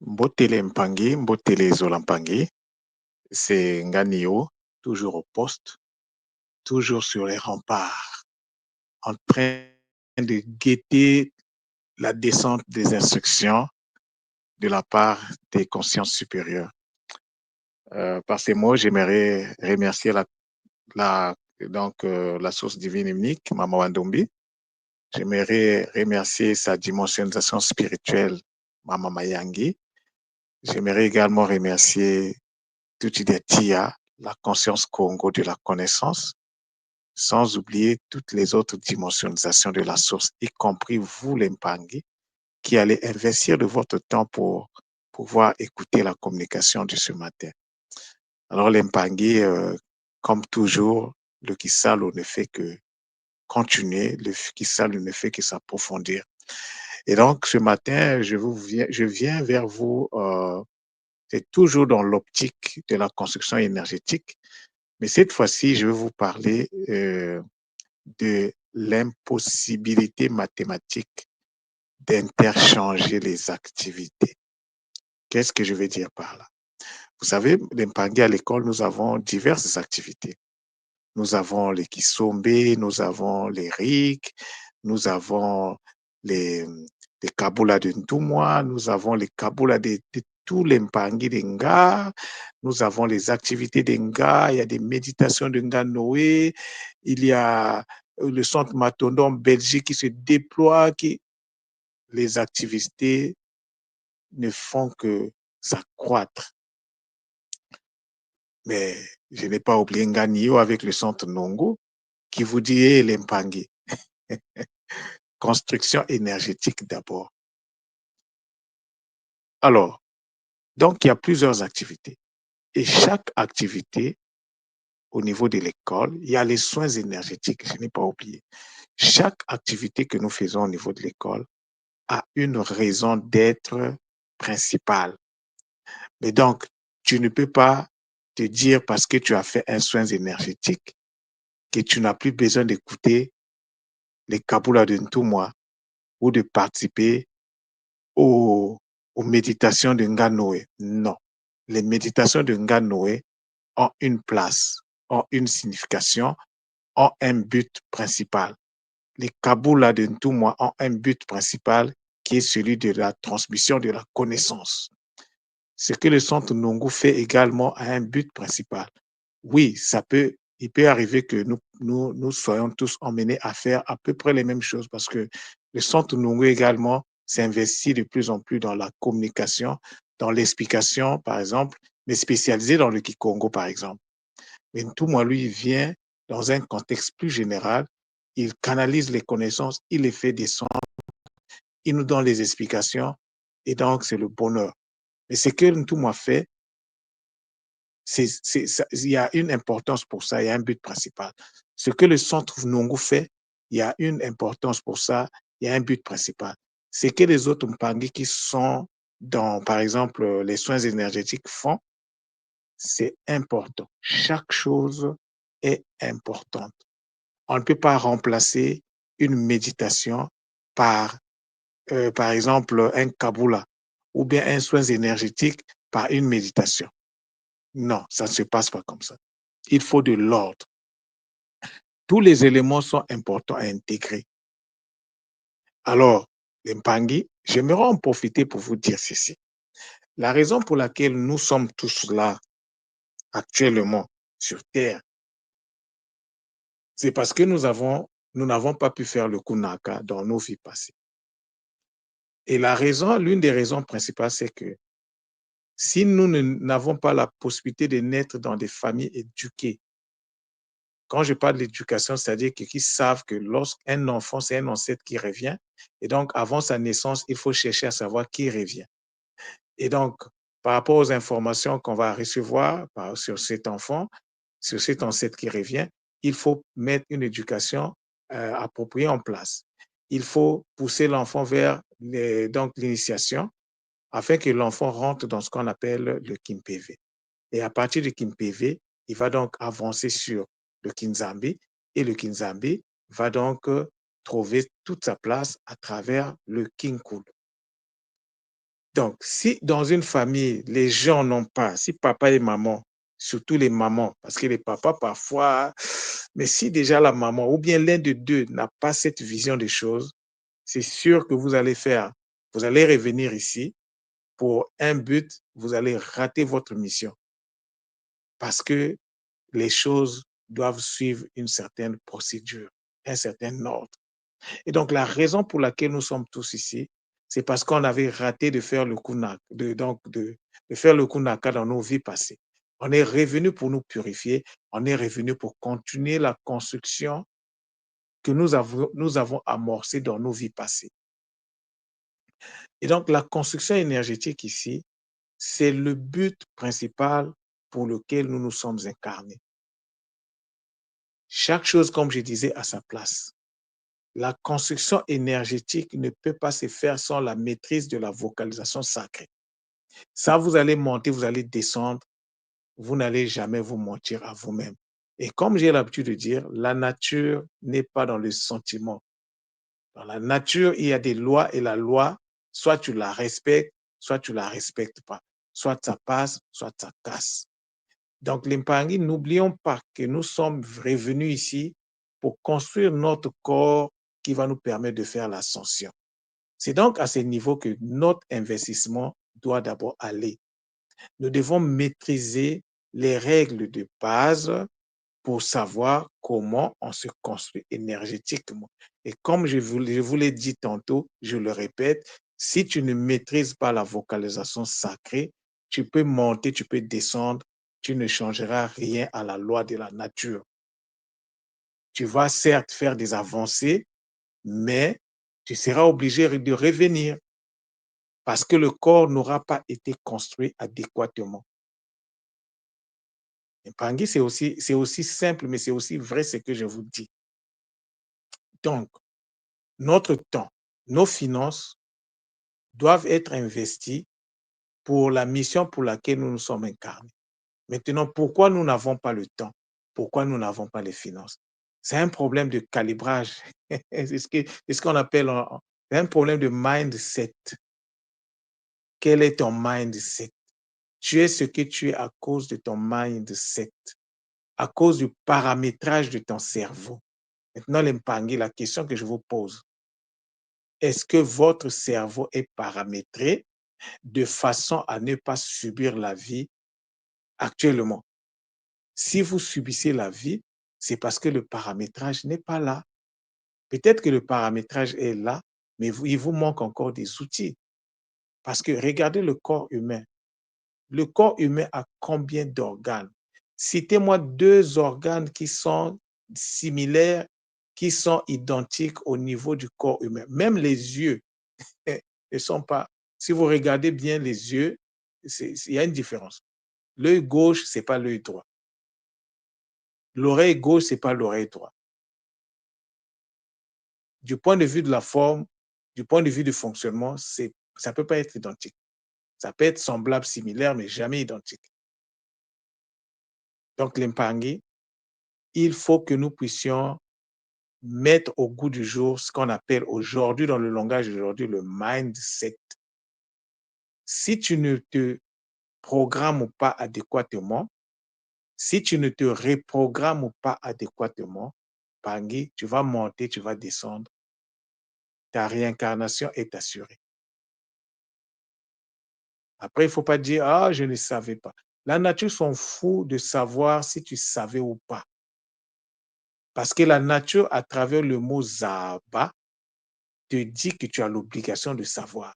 Mbotele Mpangi, Mbotele Zolampangi, c'est Nganio, toujours au poste, toujours sur les remparts, en train de guetter la descente des instructions de la part des consciences supérieures. Par ces mots, j'aimerais remercier la source divine unique, Mama Wandombi. J'aimerais remercier sa dimensionnalisation spirituelle, Mama Mayangi. J'aimerais également remercier Tuti la conscience Congo de la connaissance, sans oublier toutes les autres dimensionisations de la source, y compris vous, les Mpangi, qui allez investir de votre temps pour pouvoir écouter la communication de ce matin. Alors, les Mpangi, comme toujours, le Kisalo ne fait que continuer, le Kisalo ne fait que s'approfondir. Et donc, ce matin, je viens vers vous, c'est toujours dans l'optique de la construction énergétique, mais cette fois-ci, je vais vous parler de l'impossibilité mathématique d'interchanger les activités. Qu'est-ce que je veux dire par là? Vous savez, l'Impangé à l'école, nous avons diverses activités. Nous avons les Kisombe, nous avons les RIC, nous avons les, les Kabula de Ntumwa, nous avons les Kabula de tous les Mpangi de Nga, nous avons les activités de Nga, il y a des méditations de Nga Noé, il y a le centre Matondo en Belgique qui se déploie, les activités ne font que s'accroître. Mais je n'ai pas oublié Nganio avec le centre Nongo qui vous dit hey, l'Impangi. Construction énergétique d'abord. Alors, donc il y a plusieurs activités. Et chaque activité, au niveau de l'école, il y a les soins énergétiques, je n'ai pas oublié. Chaque activité que nous faisons au niveau de l'école a une raison d'être principale. Mais donc, tu ne peux pas te dire parce que tu as fait un soin énergétique que tu n'as plus besoin d'écouter les Kabula de Ntumwa ou de participer aux méditations de Nganoé. Non. Les méditations de Nganoé ont une place, ont une signification, ont un but principal. Les Kabula de Ntumwa ont un but principal qui est celui de la transmission de la connaissance. Ce que le centre Nongo fait également a un but principal. Oui, il peut arriver que nous soyons tous emmenés à faire à peu près les mêmes choses parce que le centre Nongo également s'investit de plus en plus dans la communication, dans l'explication, par exemple, mais spécialisé dans le Kikongo, par exemple. Mais tout moi, lui, il vient dans un contexte plus général, il canalise les connaissances, il les fait descendre, il nous donne les explications, et donc c'est le bonheur. Mais ce que tout moi fait, il y a une importance pour ça, il y a un but principal. Ce que le centre Nongo fait, il y a une importance pour ça, il y a un but principal. Ce que les autres Mpangi qui sont dans, par exemple, les soins énergétiques font, c'est important. Chaque chose est importante. On ne peut pas remplacer une méditation par exemple, un Kabula ou bien un soin énergétique par une méditation. Non, ça ne se passe pas comme ça. Il faut de l'ordre. Tous les éléments sont importants à intégrer. Alors, les Mpangi, j'aimerais en profiter pour vous dire ceci. La raison pour laquelle nous sommes tous là actuellement sur Terre, c'est parce que nous n'avons pas pu faire le Kunaka dans nos vies passées. Et l'une des raisons principales, c'est que si nous n'avons pas la possibilité de naître dans des familles éduquées, quand je parle d'éducation, c'est-à-dire qu'ils savent que lorsqu'un enfant, c'est un ancêtre qui revient, et donc avant sa naissance, il faut chercher à savoir qui revient. Et donc, par rapport aux informations qu'on va recevoir sur cet enfant, sur cet ancêtre qui revient, il faut mettre une éducation appropriée en place. Il faut pousser l'enfant vers l'initiation afin que l'enfant rentre dans ce qu'on appelle le KIMPV. Et à partir du KIMPV, il va donc avancer sur le Kinzambi et le Kinzambi va donc trouver toute sa place à travers le Kinkul. Donc, si dans une famille, les gens n'ont pas, si papa et maman, surtout les mamans, parce que les papas parfois, mais si déjà la maman ou bien l'un des 2 n'a pas cette vision des choses, c'est sûr que vous allez revenir ici pour un but, vous allez rater votre mission parce que les choses doivent suivre une certaine procédure, un certain ordre. Et donc, la raison pour laquelle nous sommes tous ici, c'est parce qu'on avait raté de faire le kunaka, de faire le kunaka dans nos vies passées. On est revenu pour nous purifier, on est revenu pour continuer la construction que nous avons amorcée dans nos vies passées. Et donc, la construction énergétique ici, c'est le but principal pour lequel nous nous sommes incarnés. Chaque chose, comme je disais, à sa place. La construction énergétique ne peut pas se faire sans la maîtrise de la vocalisation sacrée. Ça, vous allez monter, vous allez descendre, vous n'allez jamais vous mentir à vous-même. Et comme j'ai l'habitude de dire, la nature n'est pas dans le sentiment. Dans la nature, il y a des lois et la loi, soit tu la respectes, soit tu la respectes pas. Soit ça passe, soit ça casse. Donc, l'Impangi, n'oublions pas que nous sommes revenus ici pour construire notre corps qui va nous permettre de faire l'ascension. C'est donc à ce niveau que notre investissement doit d'abord aller. Nous devons maîtriser les règles de base pour savoir comment on se construit énergétiquement. Et comme je vous l'ai dit tantôt, je le répète, si tu ne maîtrises pas la vocalisation sacrée, tu peux monter, tu peux descendre, tu ne changeras rien à la loi de la nature. Tu vas certes faire des avancées, mais tu seras obligé de revenir parce que le corps n'aura pas été construit adéquatement. Et Pangui, c'est aussi simple, mais c'est aussi vrai ce que je vous dis. Donc, notre temps, nos finances doivent être investis pour la mission pour laquelle nous nous sommes incarnés. Maintenant, pourquoi nous n'avons pas le temps? Pourquoi nous n'avons pas les finances? C'est un problème de calibrage. C'est ce qu'on appelle c'est un problème de mindset. Quel est ton mindset? Tu es ce que tu es à cause de ton mindset, à cause du paramétrage de ton cerveau. Maintenant, l'Impangi, la question que je vous pose, est-ce que votre cerveau est paramétré de façon à ne pas subir la vie actuellement? Si vous subissez la vie, c'est parce que le paramétrage n'est pas là. Peut-être que le paramétrage est là, mais il vous manque encore des outils. Parce que regardez le corps humain. Le corps humain a combien d'organes? Citez-moi 2 organes qui sont similaires, qui sont identiques au niveau du corps humain. Même les yeux ne sont pas. Si vous regardez bien les yeux, il y a une différence. L'œil gauche, ce n'est pas l'œil droit. L'oreille gauche, ce n'est pas l'oreille droite. Du point de vue de la forme, du point de vue du fonctionnement, ça ne peut pas être identique. Ça peut être semblable, similaire, mais jamais identique. Donc, l'Impangi, il faut que nous puissions mettre au goût du jour ce qu'on appelle aujourd'hui, dans le langage d'aujourd'hui, le mindset. Si tu ne te programmes pas adéquatement, si tu ne te reprogrammes pas adéquatement, Pangui, tu vas monter, tu vas descendre. Ta réincarnation est assurée. Après, il ne faut pas dire, ah, je ne savais pas. La nature s'en fout de savoir si tu savais ou pas. Parce que la nature, à travers le mot Zaba, te dit que tu as l'obligation de savoir.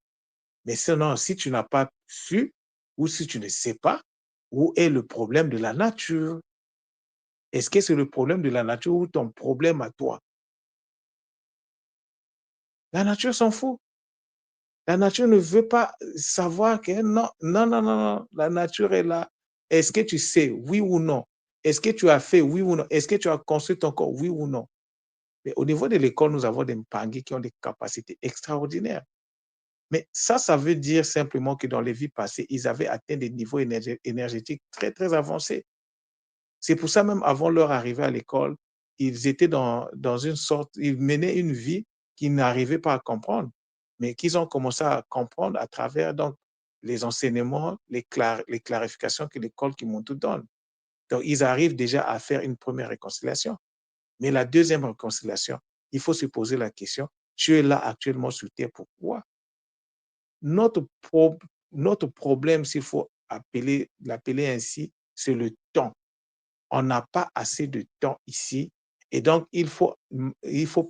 Mais sinon, si tu n'as pas su ou si tu ne sais pas, où est le problème de la nature? Est-ce que c'est le problème de la nature ou ton problème à toi? La nature s'en fout. La nature ne veut pas savoir que non, non, non, non, non, la nature est là. Est-ce que tu sais, oui ou non? Est-ce que tu as fait, oui ou non? Est-ce que tu as construit ton corps, oui ou non? Mais au niveau de l'école, nous avons des Mpangi qui ont des capacités extraordinaires. Mais ça veut dire simplement que dans les vies passées, ils avaient atteint des niveaux énergétiques très, très avancés. C'est pour ça, même avant leur arrivée à l'école, ils étaient dans une sorte, ils menaient une vie qu'ils n'arrivaient pas à comprendre, mais qu'ils ont commencé à comprendre à travers donc les enseignements, les clarifications que l'école Kimuntu donne. Donc, ils arrivent déjà à faire une première réconciliation. Mais la deuxième réconciliation, il faut se poser la question, tu es là actuellement sur Terre, pourquoi? Notre, pro, notre problème, s'il faut l'appeler ainsi, c'est le temps. On n'a pas assez de temps ici. Et donc, il faut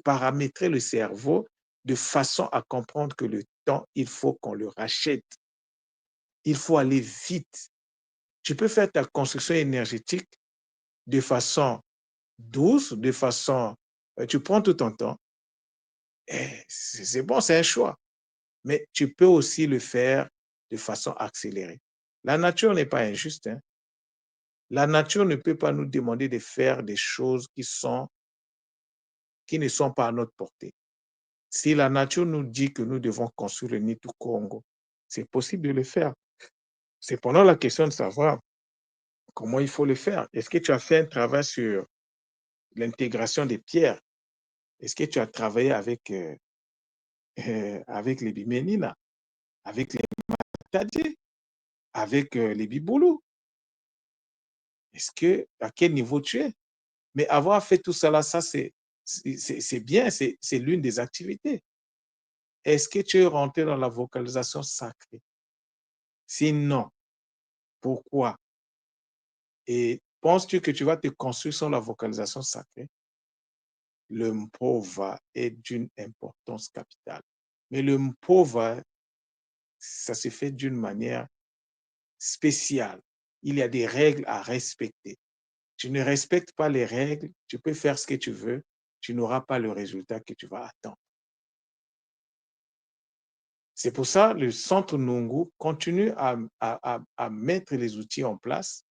paramétrer le cerveau de façon à comprendre que le temps, il faut qu'on le rachète. Il faut aller vite. Tu peux faire ta construction énergétique de façon douce, de façon... Tu prends tout ton temps. C'est bon, c'est un choix. Mais tu peux aussi le faire de façon accélérée. La nature n'est pas injuste. Hein. La nature ne peut pas nous demander de faire des choses qui ne sont pas à notre portée. Si la nature nous dit que nous devons construire le Nitu Congo, c'est possible de le faire. C'est pendant la question de savoir comment il faut le faire. Est-ce que tu as fait un travail sur l'intégration des pierres? Est-ce que tu as travaillé avec les Bimenina, avec les Matadje, avec les Biboulou? À quel niveau tu es? Mais avoir fait tout cela, ça, c'est bien, c'est l'une des activités. Est-ce que tu es rentré dans la vocalisation sacrée? Sinon, pourquoi? Et penses-tu que tu vas te construire sans la vocalisation sacrée? Le Mpova est d'une importance capitale. Mais le Mpova, ça se fait d'une manière spéciale. Il y a des règles à respecter. Tu ne respectes pas les règles, tu peux faire ce que tu veux, tu n'auras pas le résultat que tu vas attendre. C'est pour ça que le Centre Nungu continue à mettre les outils en place,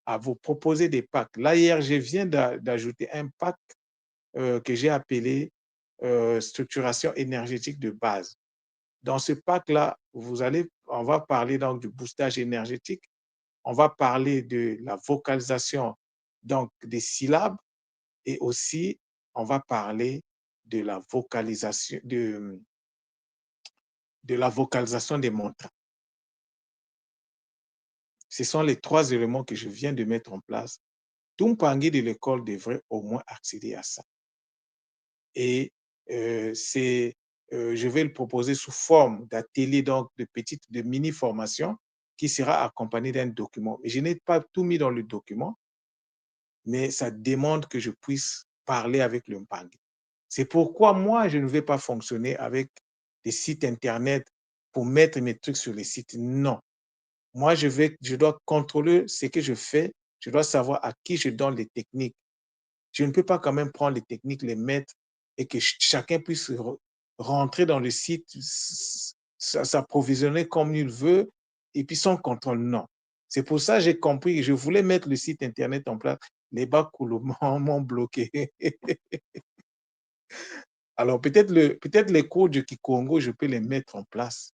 à vous proposer des packs. Là, hier, je viens d'ajouter un pack que j'ai appelé structuration énergétique de base. Dans ce pack-là, on va parler donc du boostage énergétique, on va parler de la vocalisation donc des syllabes et aussi on va parler de la vocalisation la vocalisation des mantras. Ce sont les 3 éléments que je viens de mettre en place. Tout Mpangi de l'école devrait au moins accéder à ça. Et je vais le proposer sous forme d'atelier, donc de mini-formation qui sera accompagné d'un document. Je n'ai pas tout mis dans le document, mais ça demande que je puisse parler avec le Mpangi. C'est pourquoi moi, je ne vais pas fonctionner avec des sites Internet pour mettre mes trucs sur les sites. Non. Moi, je dois contrôler ce que je fais. Je dois savoir à qui je donne les techniques. Je ne peux pas quand même prendre les techniques, les mettre et que chacun puisse rentrer dans le site, s'approvisionner comme il veut et puis sans contrôle. Non. C'est pour ça que j'ai compris que je voulais mettre le site Internet en place. Les Bakoulou m'ont bloqué. Alors, peut-être les cours du Kikongo, je peux les mettre en place.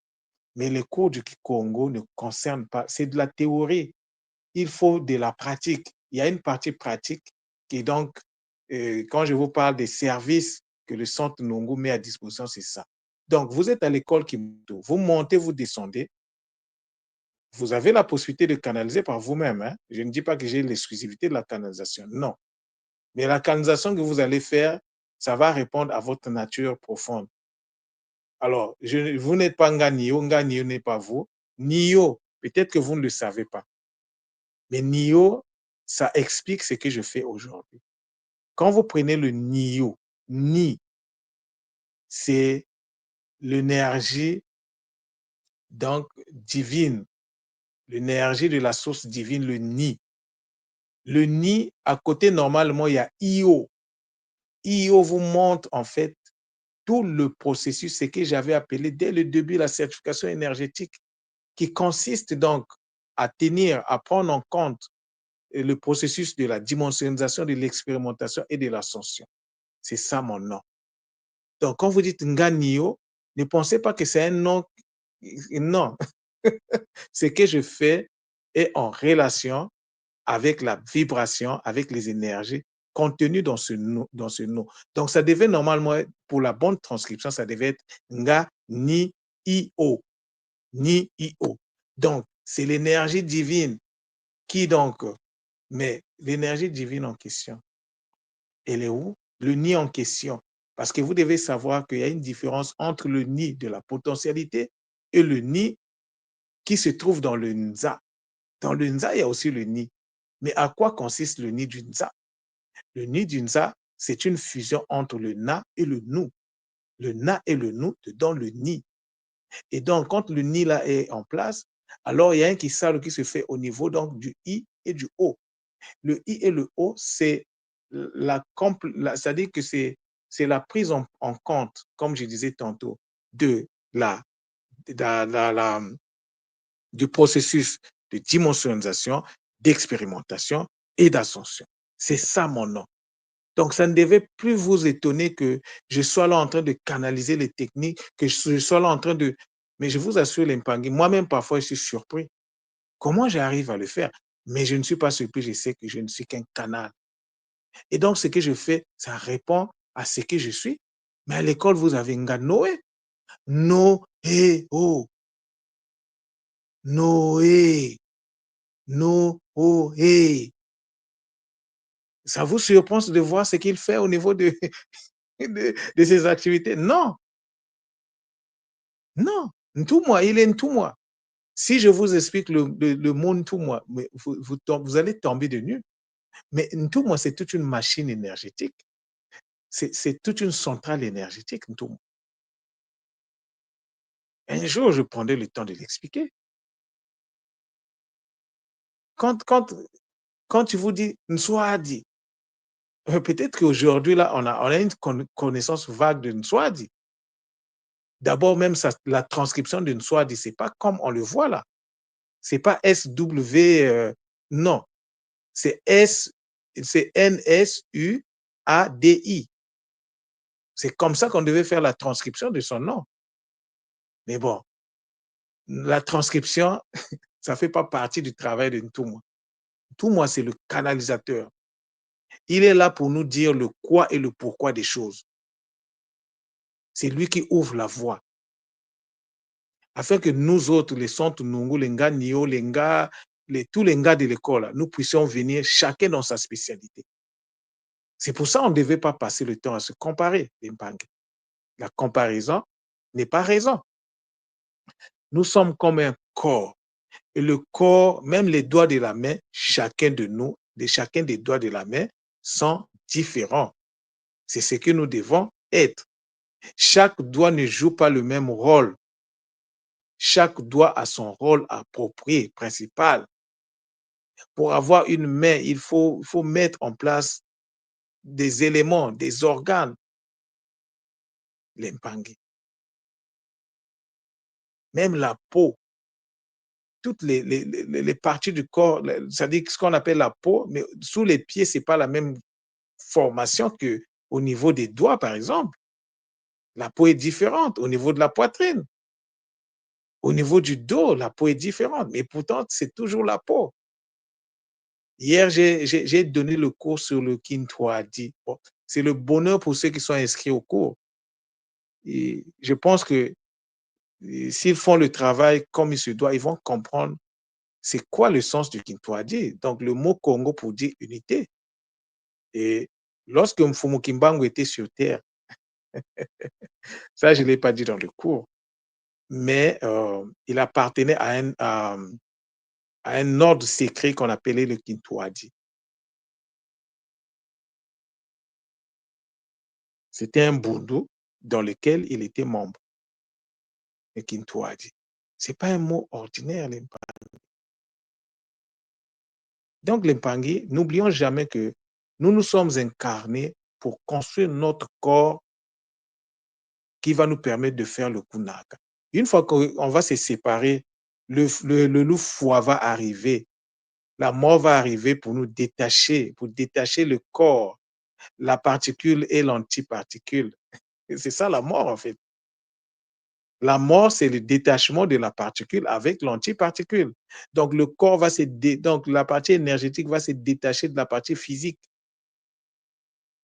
Mais les cours du Kikongo ne concernent pas. C'est de la théorie. Il faut de la pratique. Il y a une partie pratique qui est donc, quand je vous parle des services que le Centre Nungu met à disposition, c'est ça. Donc, vous êtes à l'école Kimuntu, vous montez, vous descendez, vous avez la possibilité de canaliser par vous-même. Hein? Je ne dis pas que j'ai l'exclusivité de la canalisation, non. Mais la canalisation que vous allez faire, ça va répondre à votre nature profonde. Alors, vous n'êtes pas Nganio n'est pas vous. Nio, peut-être que vous ne le savez pas. Mais Nio, ça explique ce que je fais aujourd'hui. Quand vous prenez le Nio, Ni, c'est l'énergie donc divine, l'énergie de la source divine, le Ni. Le Ni, à côté, normalement, il y a Io. Io vous montre en fait tout le processus, ce que j'avais appelé dès le début la certification énergétique, qui consiste donc à prendre en compte le processus de la dimensionnalisation, de l'expérimentation et de l'ascension. C'est ça mon nom. Donc, quand vous dites Nganio, ne pensez pas que c'est un nom. Non. Ce que je fais est en relation avec la vibration, avec les énergies contenues dans ce nom. Donc, ça devait normalement, pour la bonne transcription, ça devait être Nga Ni I O. Ni I O. Donc, c'est l'énergie divine qui donc, mais l'énergie divine en question, elle est où? Le nid en question. Parce que vous devez savoir qu'il y a une différence entre le nid de la potentialité et le nid qui se trouve dans le Nza. Dans le Nza, il y a aussi le nid. Mais à quoi consiste le nid du Nza? Le nid du Nza, c'est une fusion entre le Na et le Nou. Le Na et le Nou dans le nid. Et donc, quand le nid là est en place, alors il y a un qui se fait au niveau donc du I et du O. Le I et le O, c'est c'est-à-dire que c'est la prise en compte, comme je disais tantôt, de la, la du processus de dimensionnalisation, d'expérimentation et d'ascension. C'est ça mon nom. Donc, ça ne devait plus vous étonner que je sois là en train de canaliser les techniques, que je sois là en train de... Mais je vous assure, l'Impangui, moi-même, parfois, je suis surpris. Comment j'arrive à le faire? Mais je ne suis pas surpris, je sais que je ne suis qu'un canal. Et donc, ce que je fais, ça répond à ce que je suis. Mais à l'école, vous avez Noé. Noé, oh, Noé, Noé. Ça vous surprend de voir ce qu'il fait au niveau de ses activités? Non, non. Ntumwa, il est Ntumwa. Si je vous explique le mot Ntumwa, vous allez tomber de nu. Mais Ntumwa, c'est toute une machine énergétique. C'est toute une centrale énergétique, Ntumwa. Un jour, je prendrai le temps de l'expliquer. Quand, quand, quand tu vous dis Nswadi, peut-être qu'aujourd'hui, là, on a une connaissance vague de Nswadi. D'abord, même la transcription de Nswadi, ce n'est pas comme on le voit là. C'est pas SW, non, c'est c'est NSUADI. C'est comme ça qu'on devait faire la transcription de son nom. Mais bon, la transcription, ça ne fait pas partie du travail de Ntumwa. Ntumwa, c'est le canalisateur. Il est là pour nous dire le quoi et le pourquoi des choses. C'est lui qui ouvre la voie. Afin que nous autres, les Santu Nungu, les Nga Nio, tous les Nga de l'école, nous puissions venir chacun dans sa spécialité. C'est pour ça qu'on ne devait pas passer le temps à se comparer, La comparaison n'est pas raison. Nous sommes comme un corps. Et le corps, même les doigts de la main, chacun de nous, chacun des doigts de la main, sont différents. C'est ce que nous devons être. Chaque doigt ne joue pas le même rôle. Chaque doigt a son rôle approprié, principal. Pour avoir une main, il faut mettre en place des éléments, des organes. L'impangi. Même la peau, toutes les parties du corps, c'est-à-dire ce qu'on appelle la peau, mais sous les pieds, ce n'est pas la même formation qu'au niveau des doigts, par exemple. La peau est différente au niveau de la poitrine. Au niveau du dos, la peau est différente, mais pourtant, c'est toujours la peau. Hier, j'ai donné le cours sur le Kintwadi. Bon, c'est le bonheur pour ceux qui sont inscrits au cours. Et je pense que s'ils font le travail comme il se doit, ils vont comprendre c'est quoi le sens du Kintwadi. Donc, le mot Congo pour dire unité. Et lorsque Mfumu Kimbangu était sur Terre, ça, je ne l'ai pas dit dans le cours, mais il appartenait à un ordre secret qu'on appelait le Kintwadi. C'était un bourdou dans lequel il était membre, le Kintwadi. Ce n'est pas un mot ordinaire, l'Impangi. Donc, l'Impangi, n'oublions jamais que nous nous sommes incarnés pour construire notre corps qui va nous permettre de faire le Kunaka. Une fois qu'on va se séparer, le loup froid va arriver, la mort va arriver pour détacher le corps, la particule et l'antiparticule. C'est ça la mort en fait. La mort, c'est le détachement de la particule avec l'antiparticule. Donc le corps donc la partie énergétique va se détacher de la partie physique.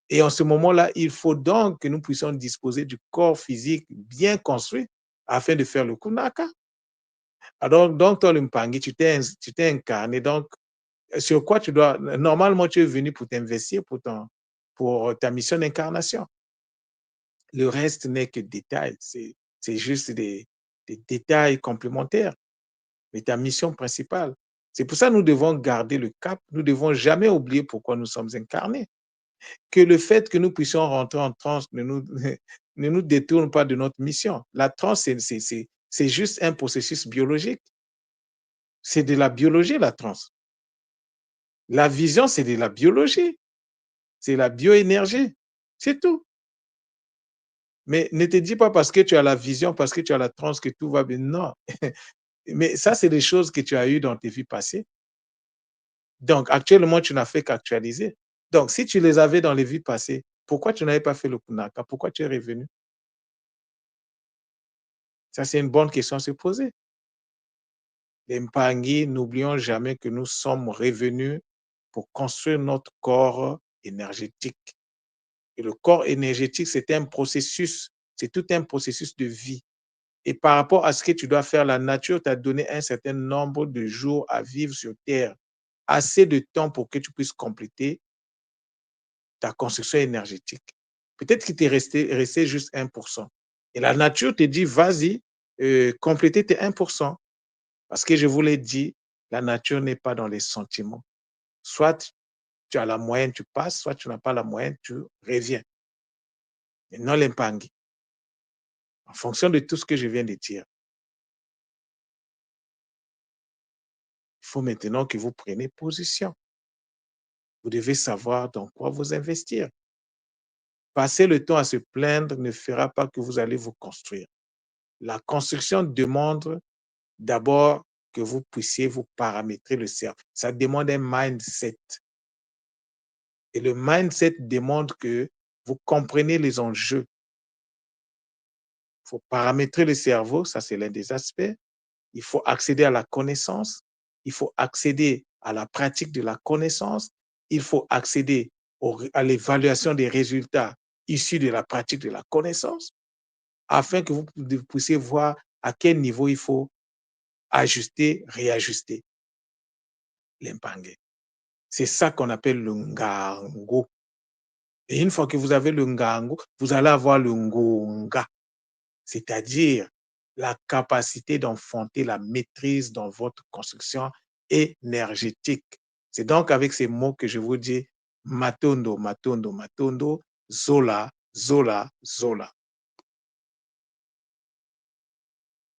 Et en ce moment-là, il faut donc que nous puissions disposer du corps physique bien construit afin de faire le Kunaka. Donc toi, le Mpangi, tu t'es incarné. Donc, sur quoi tu dois. Normalement, tu es venu pour t'investir pour ta mission d'incarnation. Le reste n'est que détail. C'est juste des détails complémentaires. Mais ta mission principale. C'est pour ça que nous devons garder le cap. Nous ne devons jamais oublier pourquoi nous sommes incarnés. Que le fait que nous puissions rentrer en transe ne nous détourne pas de notre mission. La transe, c'est juste un processus biologique. C'est de la biologie, la transe. La vision, c'est de la biologie. C'est la bioénergie. C'est tout. Mais ne te dis pas parce que tu as la vision, parce que tu as la transe que tout va bien. Non. Mais ça, c'est des choses que tu as eues dans tes vies passées. Donc, actuellement, tu n'as fait qu'actualiser. Donc, si tu les avais dans les vies passées, pourquoi tu n'avais pas fait le Kunaka? Pourquoi tu es revenu? Ça, c'est une bonne question à se poser. Les Mpangi, n'oublions jamais que nous sommes revenus pour construire notre corps énergétique. Et le corps énergétique, c'est un processus, c'est tout un processus de vie. Et par rapport à ce que tu dois faire, la nature t'a donné un certain nombre de jours à vivre sur Terre, assez de temps pour que tu puisses compléter ta construction énergétique. Peut-être qu'il t'est resté juste 1%. Et la nature te dit, vas-y, compléter tes 1%. Parce que je vous l'ai dit, la nature n'est pas dans les sentiments. Soit tu as la moyenne, tu passes, soit tu n'as pas la moyenne, tu reviens. Et non l'impangi. En fonction de tout ce que je viens de dire, il faut maintenant que vous preniez position. Vous devez savoir dans quoi vous investir. Passer le temps à se plaindre ne fera pas que vous allez vous construire. La construction demande d'abord que vous puissiez vous paramétrer le cerveau. Ça demande un mindset. Et le mindset demande que vous compreniez les enjeux. Il faut paramétrer le cerveau, ça c'est l'un des aspects. Il faut accéder à la connaissance. Il faut accéder à la pratique de la connaissance. Il faut accéder à l'évaluation des résultats issus de la pratique de la connaissance afin que vous puissiez voir à quel niveau il faut ajuster, réajuster l'impangé. C'est ça qu'on appelle le ngango. Et une fois que vous avez le ngango, vous allez avoir le ngonga, c'est-à-dire la capacité d'enfanter la maîtrise dans votre construction énergétique. C'est donc avec ces mots que je vous dis matondo, matondo, matondo, zola, zola, zola.